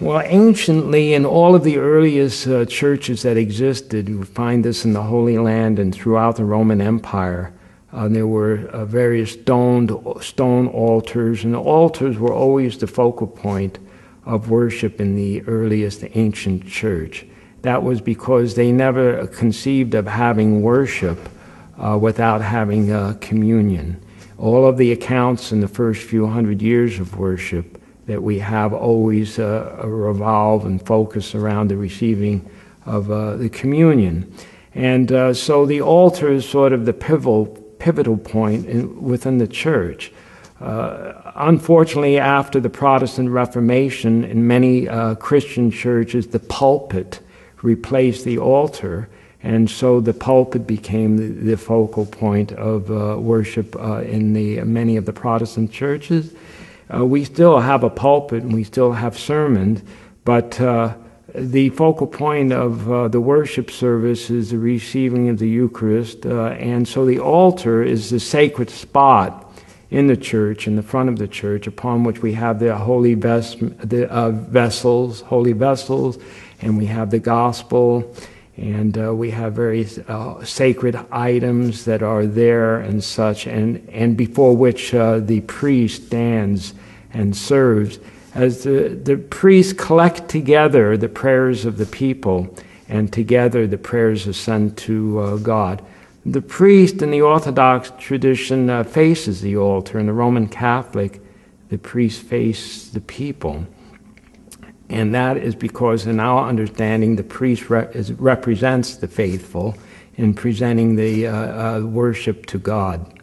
Well, anciently, in all of the earliest churches that existed, you find this in the Holy Land and throughout the Roman Empire, there were various stone altars, and the altars were always the focal point of worship in the earliest ancient church. That was because they never conceived of having worship without having communion. All of the accounts in the first few hundred years of worship that we have always revolve and focus around the receiving of the communion. And so the altar is sort of the pivotal point within the church. Unfortunately, after the Protestant Reformation, in many Christian churches, the pulpit replaced the altar, and so the pulpit became the focal point of worship in many of the Protestant churches. We still have a pulpit and we still have sermons, but the focal point of the worship service is the receiving of the Eucharist, and so the altar is the sacred spot in the church, in the front of the church, upon which we have the holy vessels, and we have the gospel, and we have various sacred items that are there and such, and before which the priest stands and serves. As the priests collect together the prayers of the people, and together the prayers ascend to God. The priest in the Orthodox tradition faces the altar. In the Roman Catholic, the priest faces the people. And that is because, in our understanding, the priest represents the faithful in presenting the worship to God.